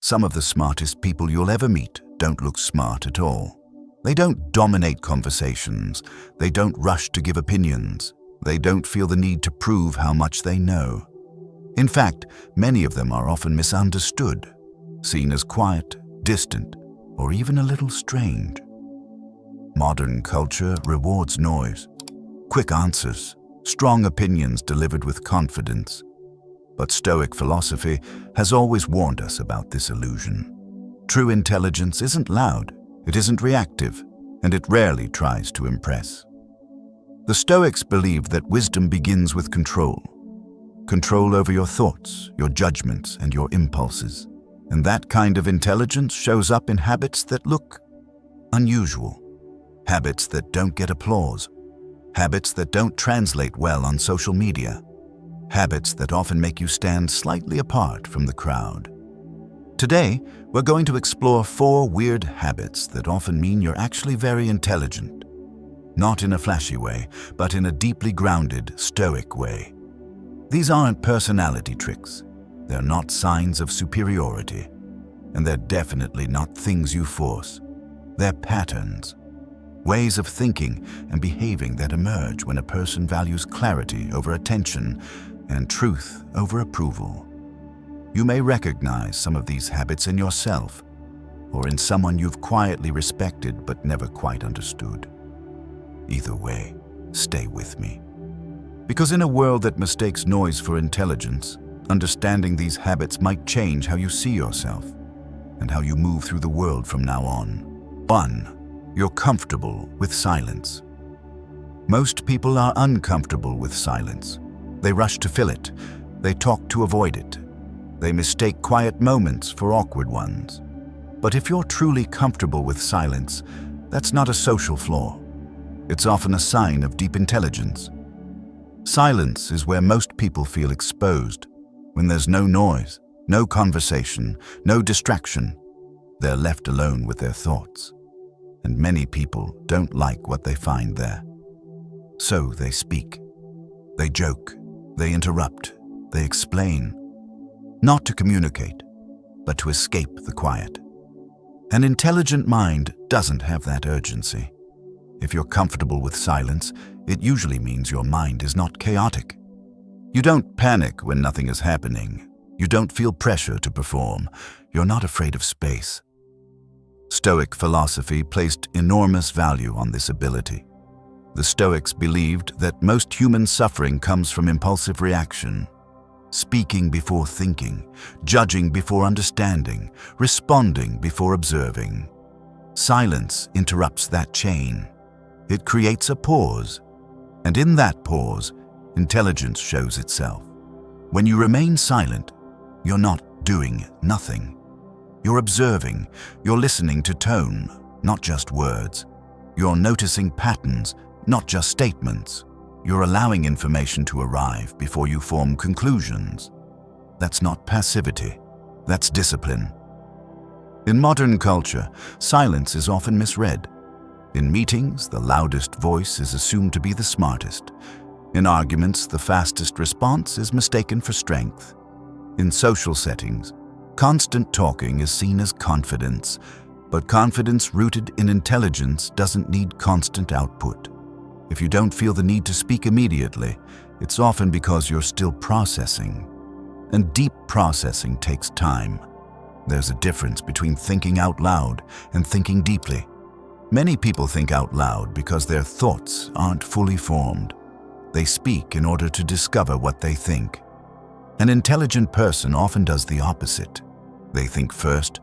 Some of the smartest people you'll ever meet don't look smart at all. They don't dominate conversations. They don't rush to give opinions. They don't feel the need to prove how much they know. In fact, many of them are often misunderstood, seen as quiet, distant, or even a little strange. Modern culture rewards noise, quick answers, strong opinions delivered with confidence. But Stoic philosophy has always warned us about this illusion. True intelligence isn't loud, it isn't reactive, and it rarely tries to impress. The Stoics believed that wisdom begins with control. Control over your thoughts, your judgments, and your impulses. And that kind of intelligence shows up in habits that look unusual. Habits that don't get applause. Habits that don't translate well on social media. Habits that often make you stand slightly apart from the crowd. Today, we're going to explore 4 weird habits that often mean you're actually very intelligent. Not in a flashy way, but in a deeply grounded, stoic way. These aren't personality tricks. They're not signs of superiority. And they're definitely not things you force. They're patterns. Ways of thinking and behaving that emerge when a person values clarity over attention and truth over approval. You may recognize some of these habits in yourself or in someone you've quietly respected but never quite understood. Either way, stay with me. Because in a world that mistakes noise for intelligence, understanding these habits might change how you see yourself and how you move through the world from now on. 1. You're comfortable with silence. Most people are uncomfortable with silence. They rush to fill it. They talk to avoid it. They mistake quiet moments for awkward ones. But if you're truly comfortable with silence, that's not a social flaw. It's often a sign of deep intelligence. Silence is where most people feel exposed. When there's no noise, no conversation, no distraction, they're left alone with their thoughts. And many people don't like what they find there. So they speak. They joke. They interrupt. They explain. Not to communicate, but to escape the quiet. An intelligent mind doesn't have that urgency. If you're comfortable with silence, it usually means your mind is not chaotic. You don't panic when nothing is happening. You don't feel pressure to perform. You're not afraid of space. Stoic philosophy placed enormous value on this ability. The Stoics believed that most human suffering comes from impulsive reaction. Speaking before thinking, judging before understanding, responding before observing. Silence interrupts that chain. It creates a pause, and in that pause, intelligence shows itself. When you remain silent, you're not doing nothing. You're observing, you're listening to tone, not just words. You're noticing patterns, not just statements. You're allowing information to arrive before you form conclusions. That's not passivity, that's discipline. In modern culture, silence is often misread. In meetings, the loudest voice is assumed to be the smartest. In arguments, the fastest response is mistaken for strength. In social settings, constant talking is seen as confidence, but confidence rooted in intelligence doesn't need constant output. If you don't feel the need to speak immediately, it's often because you're still processing. And deep processing takes time. There's a difference between thinking out loud and thinking deeply. Many people think out loud because their thoughts aren't fully formed. They speak in order to discover what they think. An intelligent person often does the opposite. They think first,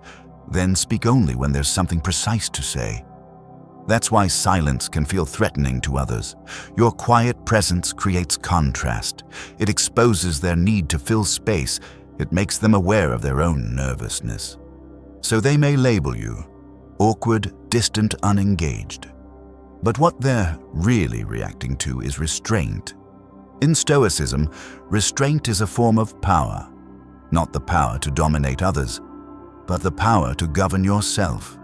then speak only when there's something precise to say. That's why silence can feel threatening to others. Your quiet presence creates contrast. It exposes their need to fill space. It makes them aware of their own nervousness. So they may label you awkward, distant, unengaged. But what they're really reacting to is restraint. In Stoicism, restraint is a form of power. Not the power to dominate others, but the power to govern yourself.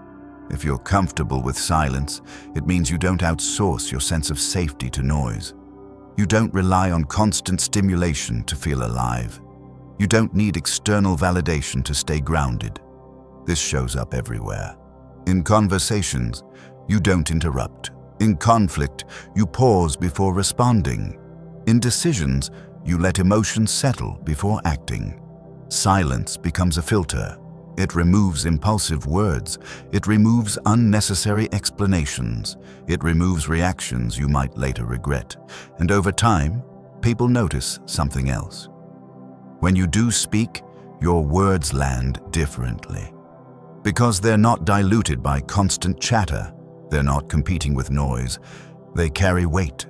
If you're comfortable with silence, it means you don't outsource your sense of safety to noise. You don't rely on constant stimulation to feel alive. You don't need external validation to stay grounded. This shows up everywhere. In conversations, you don't interrupt. In conflict, you pause before responding. In decisions, you let emotions settle before acting. Silence becomes a filter. It removes impulsive words. It removes unnecessary explanations. It removes reactions you might later regret. And over time, people notice something else. When you do speak, your words land differently. Because they're not diluted by constant chatter, they're not competing with noise, they carry weight.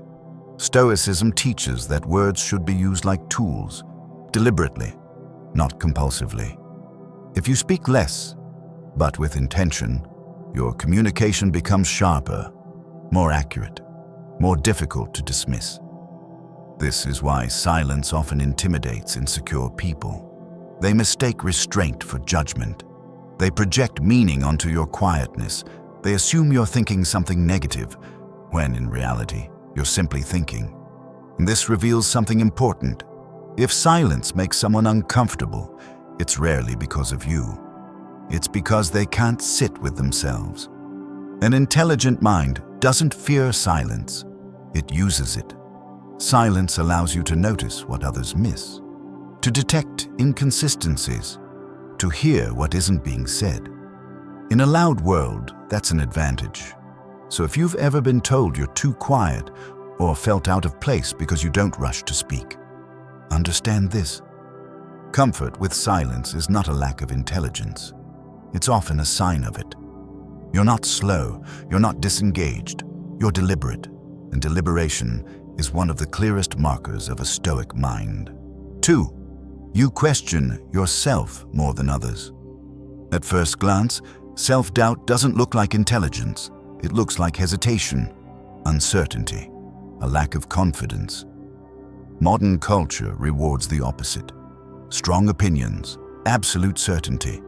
Stoicism teaches that words should be used like tools, deliberately, not compulsively. If you speak less, but with intention, your communication becomes sharper, more accurate, more difficult to dismiss. This is why silence often intimidates insecure people. They mistake restraint for judgment. They project meaning onto your quietness. They assume you're thinking something negative, when in reality, you're simply thinking. And this reveals something important. If silence makes someone uncomfortable, it's rarely because of you. It's because they can't sit with themselves. An intelligent mind doesn't fear silence. It uses it. Silence allows you to notice what others miss, to detect inconsistencies, to hear what isn't being said. In a loud world, that's an advantage. So if you've ever been told you're too quiet or felt out of place because you don't rush to speak, understand this. Comfort with silence is not a lack of intelligence. It's often a sign of it. You're not slow, you're not disengaged, you're deliberate, and deliberation is one of the clearest markers of a Stoic mind. 2. You question yourself more than others. At first glance, self-doubt doesn't look like intelligence. It looks like hesitation, uncertainty, a lack of confidence. Modern culture rewards the opposite. Strong opinions, absolute certainty,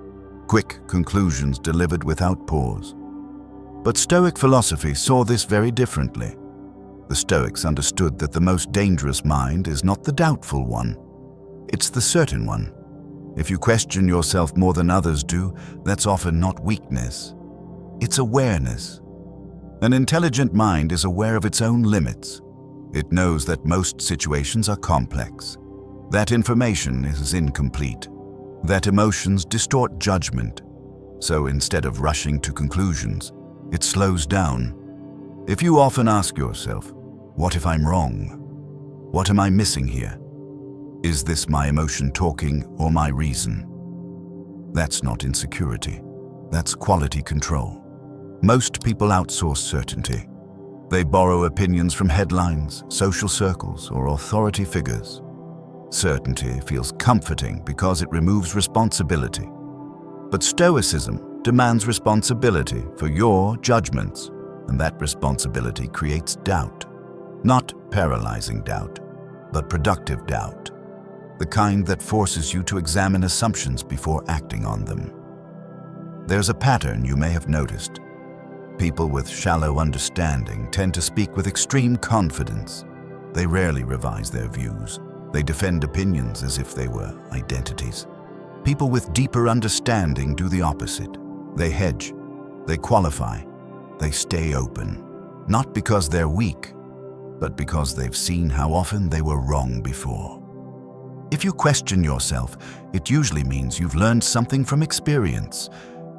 quick conclusions delivered without pause. But Stoic philosophy saw this very differently. The Stoics understood that the most dangerous mind is not the doubtful one. It's the certain one. If you question yourself more than others do, that's often not weakness. It's awareness. An intelligent mind is aware of its own limits. It knows that most situations are complex, that information is incomplete, that emotions distort judgment. So instead of rushing to conclusions, it slows down. If you often ask yourself, what if I'm wrong? What am I missing here? Is this my emotion talking or my reason? That's not insecurity. That's quality control. Most people outsource certainty. They borrow opinions from headlines, social circles, or authority figures. Certainty feels comforting because it removes responsibility. But Stoicism demands responsibility for your judgments, and that responsibility creates doubt. Not paralyzing doubt, but productive doubt. The kind that forces you to examine assumptions before acting on them. There's a pattern you may have noticed. People with shallow understanding tend to speak with extreme confidence. They rarely revise their views. They defend opinions as if they were identities. People with deeper understanding do the opposite. They hedge, they qualify, they stay open. Not because they're weak, but because they've seen how often they were wrong before. If you question yourself, it usually means you've learned something from experience.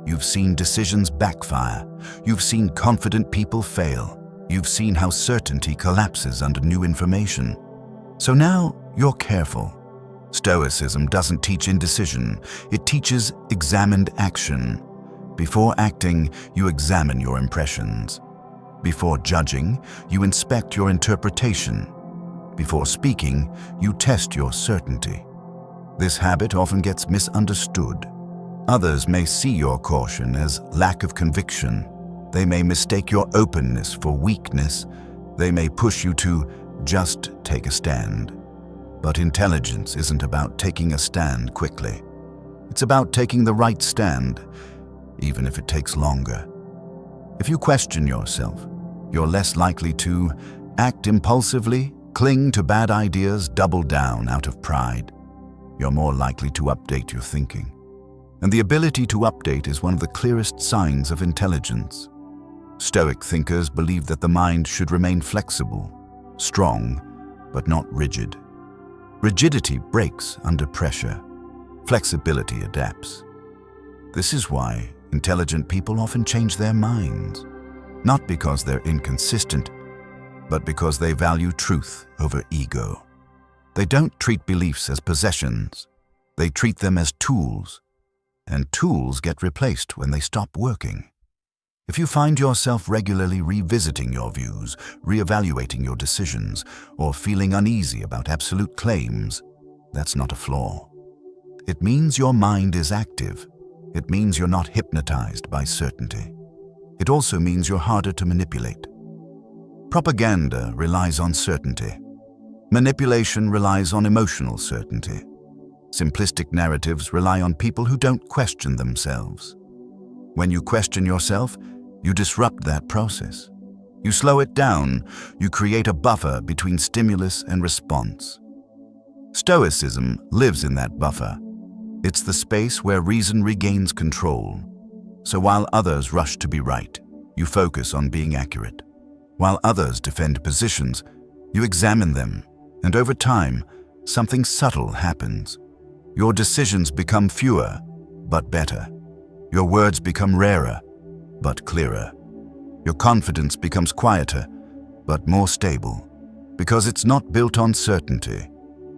You've seen decisions backfire. You've seen confident people fail. You've seen how certainty collapses under new information. So now you're careful. Stoicism doesn't teach indecision. It teaches examined action. Before acting, you examine your impressions. Before judging, you inspect your interpretation. Before speaking, you test your certainty. This habit often gets misunderstood. Others may see your caution as lack of conviction. They may mistake your openness for weakness. They may push you to just take a stand. But intelligence isn't about taking a stand quickly. It's about taking the right stand, even if it takes longer. If you question yourself, you're less likely to act impulsively, cling to bad ideas, double down out of pride. You're more likely to update your thinking. And the ability to update is one of the clearest signs of intelligence. Stoic thinkers believe that the mind should remain flexible, strong, but not rigid. Rigidity breaks under pressure. Flexibility adapts. This is why intelligent people often change their minds, not because they're inconsistent, but because they value truth over ego. They don't treat beliefs as possessions. They treat them as tools, and tools get replaced when they stop working. If you find yourself regularly revisiting your views, reevaluating your decisions, or feeling uneasy about absolute claims, that's not a flaw. It means your mind is active. It means you're not hypnotized by certainty. It also means you're harder to manipulate. Propaganda relies on certainty. Manipulation relies on emotional certainty. Simplistic narratives rely on people who don't question themselves. When you question yourself, you disrupt that process. You slow it down, you create a buffer between stimulus and response. Stoicism lives in that buffer. It's the space where reason regains control. So while others rush to be right, you focus on being accurate. While others defend positions, you examine them, and over time, something subtle happens. Your decisions become fewer, but better. Your words become rarer, but clearer. Your confidence becomes quieter, but more stable, because it's not built on certainty,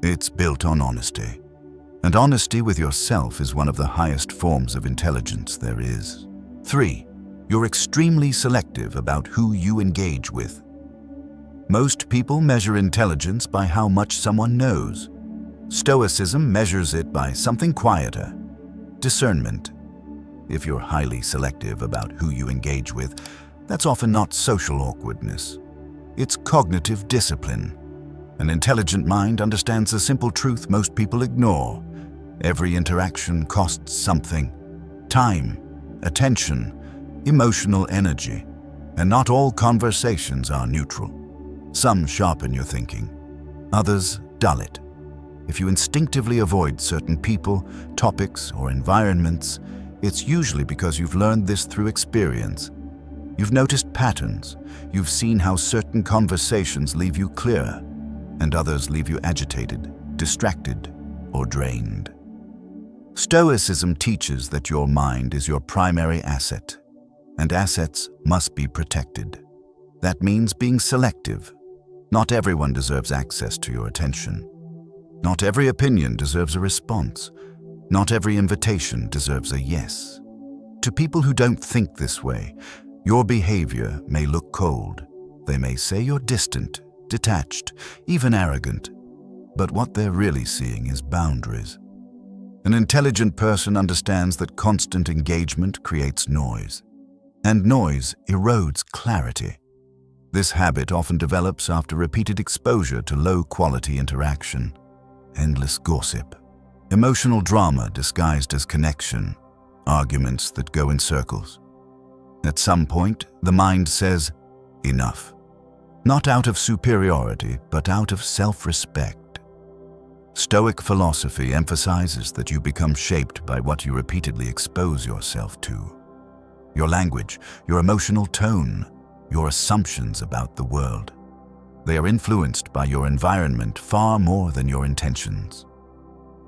it's built on honesty. And honesty with yourself is one of the highest forms of intelligence there is. 3. You're extremely selective about who you engage with. Most people measure intelligence by how much someone knows. Stoicism measures it by something quieter: discernment. If you're highly selective about who you engage with, that's often not social awkwardness. It's cognitive discipline. An intelligent mind understands a simple truth most people ignore. Every interaction costs something: time, attention, emotional energy. And not all conversations are neutral. Some sharpen your thinking, others dull it. If you instinctively avoid certain people, topics, or environments, it's usually because you've learned this through experience. You've noticed patterns. You've seen how certain conversations leave you clear, and others leave you agitated, distracted, or drained. Stoicism teaches that your mind is your primary asset, and assets must be protected. That means being selective. Not everyone deserves access to your attention. Not every opinion deserves a response. Not every invitation deserves a yes. To people who don't think this way, your behavior may look cold. They may say you're distant, detached, even arrogant. But what they're really seeing is boundaries. An intelligent person understands that constant engagement creates noise, and noise erodes clarity. This habit often develops after repeated exposure to low-quality interaction. Endless gossip, emotional drama disguised as connection, arguments that go in circles. At some point, the mind says, enough. Not out of superiority, but out of self-respect. Stoic philosophy emphasizes that you become shaped by what you repeatedly expose yourself to. Your language, your emotional tone, your assumptions about the world. They are influenced by your environment far more than your intentions.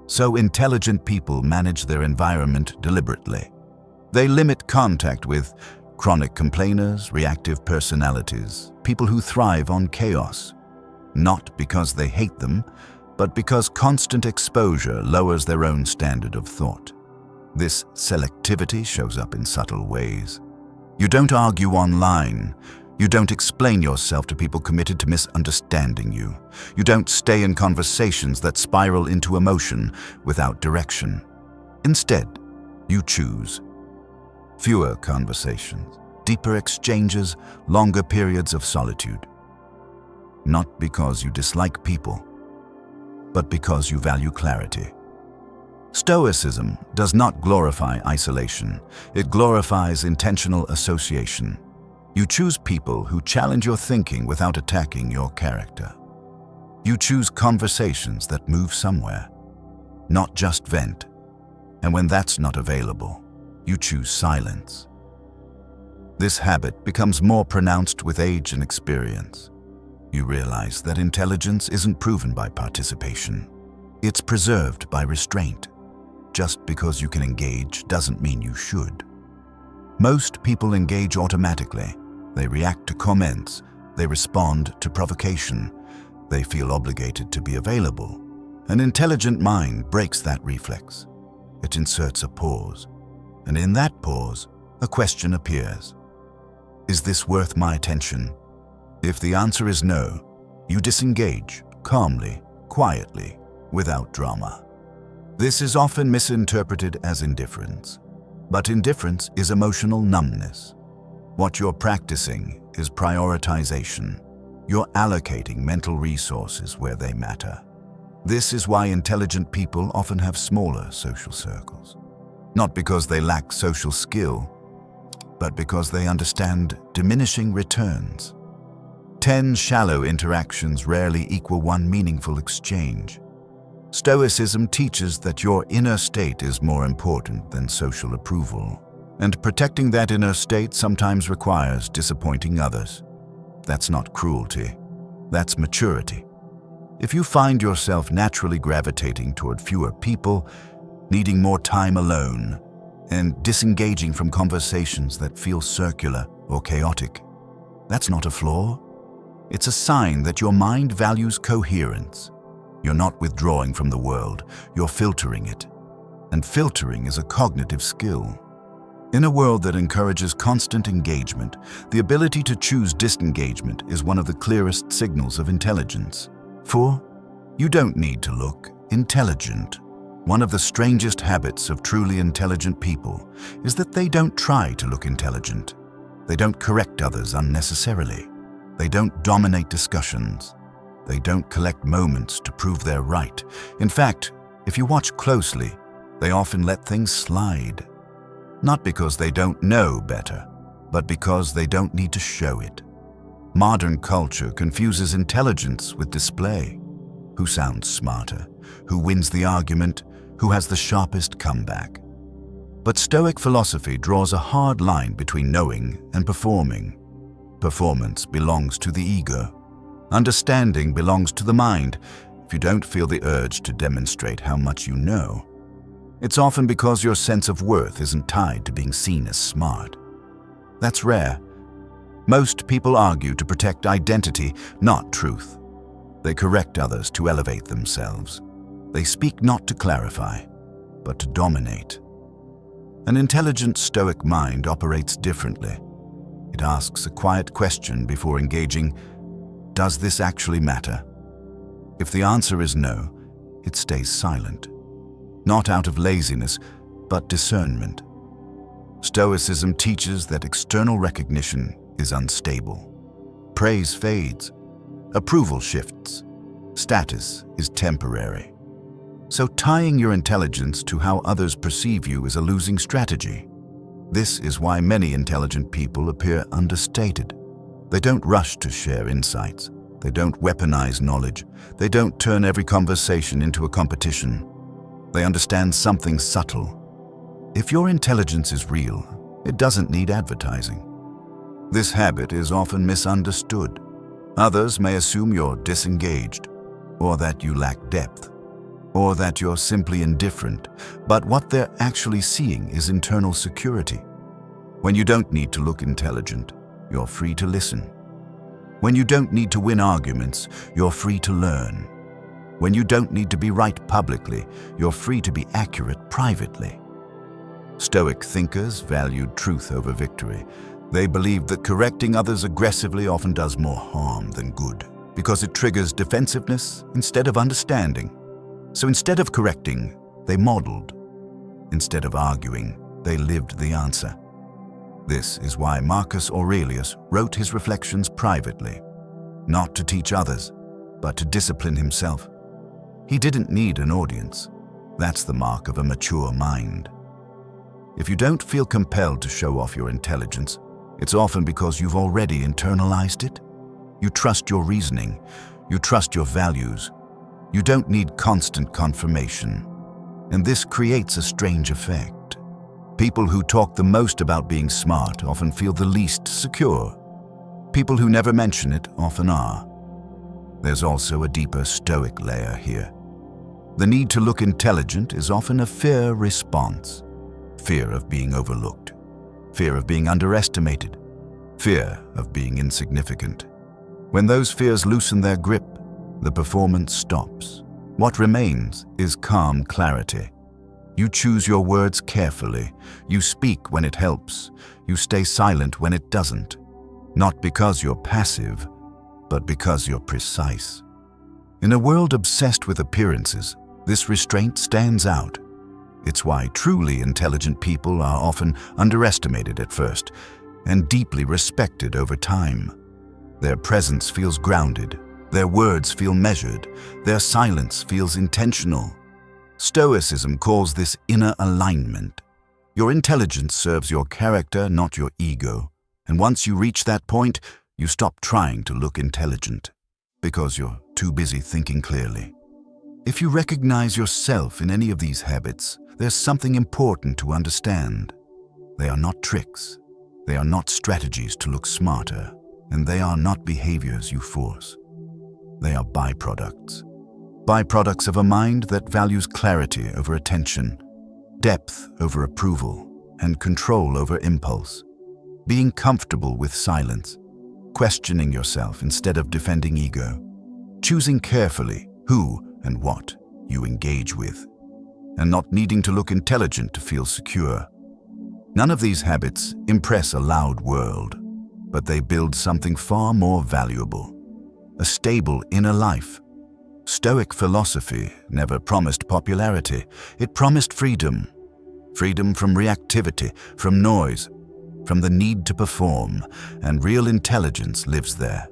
So intelligent people manage their environment deliberately. They limit contact with chronic complainers, reactive personalities, people who thrive on chaos, not because they hate them, but because constant exposure lowers their own standard of thought. This selectivity shows up in subtle ways. You don't argue online. You don't explain yourself to people committed to misunderstanding you. You don't stay in conversations that spiral into emotion without direction. Instead, you choose. Fewer conversations, deeper exchanges, longer periods of solitude. Not because you dislike people, but because you value clarity. Stoicism does not glorify isolation. It glorifies intentional association. You choose people who challenge your thinking without attacking your character. You choose conversations that move somewhere, not just vent. And when that's not available, you choose silence. This habit becomes more pronounced with age and experience. You realize that intelligence isn't proven by participation. It's preserved by restraint. Just because you can engage doesn't mean you should. Most people engage automatically. They react to comments. They respond to provocation. They feel obligated to be available. An intelligent mind breaks that reflex. It inserts a pause. And in that pause, a question appears. Is this worth my attention? If the answer is no, you disengage calmly, quietly, without drama. This is often misinterpreted as indifference. But indifference is emotional numbness. What you're practicing is prioritization. You're allocating mental resources where they matter. This is why intelligent people often have smaller social circles. Not because they lack social skill, but because they understand diminishing returns. 10 shallow interactions rarely equal one meaningful exchange. Stoicism teaches that your inner state is more important than social approval, and protecting that inner state sometimes requires disappointing others. That's not cruelty, that's maturity. If you find yourself naturally gravitating toward fewer people, needing more time alone, and disengaging from conversations that feel circular or chaotic, that's not a flaw. It's a sign that your mind values coherence. You're not withdrawing from the world, you're filtering it. And filtering is a cognitive skill. In a world that encourages constant engagement, the ability to choose disengagement is one of the clearest signals of intelligence. 4. You don't need to look intelligent. One of the strangest habits of truly intelligent people is that they don't try to look intelligent. They don't correct others unnecessarily. They don't dominate discussions. They don't collect moments to prove they're right. In fact, if you watch closely, they often let things slide. Not because they don't know better, but because they don't need to show it. Modern culture confuses intelligence with display. Who sounds smarter? Who wins the argument? Who has the sharpest comeback? But Stoic philosophy draws a hard line between knowing and performing. Performance belongs to the ego. Understanding belongs to the mind. If you don't feel the urge to demonstrate how much you know, it's often because your sense of worth isn't tied to being seen as smart. That's rare. Most people argue to protect identity, not truth. They correct others to elevate themselves. They speak not to clarify, but to dominate. An intelligent Stoic mind operates differently. It asks a quiet question before engaging. Does this actually matter? If the answer is no, it stays silent. Not out of laziness, but discernment. Stoicism teaches that external recognition is unstable. Praise fades. Approval shifts. Status is temporary. So tying your intelligence to how others perceive you is a losing strategy. This is why many intelligent people appear understated. They don't rush to share insights. They don't weaponize knowledge. They don't turn every conversation into a competition. They understand something subtle. If your intelligence is real, it doesn't need advertising. This habit is often misunderstood. Others may assume you're disengaged, or that you lack depth, or that you're simply indifferent, but what they're actually seeing is internal security. When you don't need to look intelligent, you're free to listen. When you don't need to win arguments, you're free to learn. When you don't need to be right publicly, you're free to be accurate privately. Stoic thinkers valued truth over victory. They believed that correcting others aggressively often does more harm than good, because it triggers defensiveness instead of understanding. So instead of correcting, they modeled. Instead of arguing, they lived the answer. This is why Marcus Aurelius wrote his reflections privately, not to teach others, but to discipline himself. He didn't need an audience. That's the mark of a mature mind. If you don't feel compelled to show off your intelligence, it's often because you've already internalized it. You trust your reasoning. You trust your values. You don't need constant confirmation. And this creates a strange effect. People who talk the most about being smart often feel the least secure. People who never mention it often are. There's also a deeper Stoic layer here. The need to look intelligent is often a fear response. Fear of being overlooked. Fear of being underestimated. Fear of being insignificant. When those fears loosen their grip, the performance stops. What remains is calm clarity. You choose your words carefully. You speak when it helps. You stay silent when it doesn't. Not because you're passive, but because you're precise. In a world obsessed with appearances, this restraint stands out. It's why truly intelligent people are often underestimated at first and deeply respected over time. Their presence feels grounded. Their words feel measured. Their silence feels intentional. Stoicism calls this inner alignment. Your intelligence serves your character, not your ego. And once you reach that point, you stop trying to look intelligent because you're too busy thinking clearly. If you recognize yourself in any of these habits, there's something important to understand. They are not tricks. They are not strategies to look smarter. And they are not behaviors you force. They are byproducts. Byproducts of a mind that values clarity over attention, depth over approval, and control over impulse. Being comfortable with silence, questioning yourself instead of defending ego, choosing carefully who and what you engage with, and not needing to look intelligent to feel secure. None of these habits impress a loud world, but they build something far more valuable, a stable inner life. Stoic philosophy never promised popularity. It promised freedom. Freedom from reactivity, from noise, from the need to perform, and real intelligence lives there.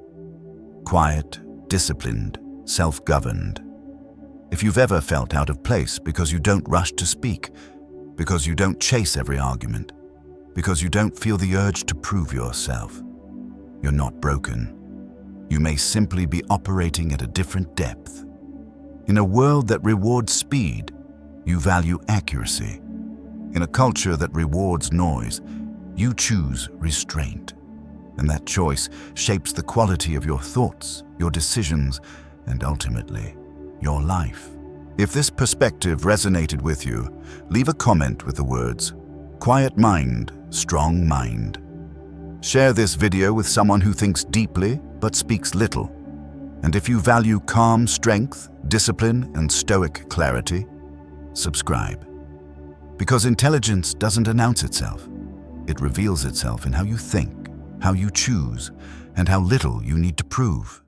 Quiet, disciplined, self-governed. If you've ever felt out of place because you don't rush to speak, because you don't chase every argument, because you don't feel the urge to prove yourself, you're not broken. You may simply be operating at a different depth. In a world that rewards speed, you value accuracy. In a culture that rewards noise, you choose restraint. And that choice shapes the quality of your thoughts, your decisions, and ultimately, your life. If this perspective resonated with you, leave a comment with the words, "Quiet mind, strong mind." Share this video with someone who thinks deeply but speaks little. And if you value calm strength, discipline, and stoic clarity, subscribe. Because intelligence doesn't announce itself. It reveals itself in how you think, how you choose, and how little you need to prove.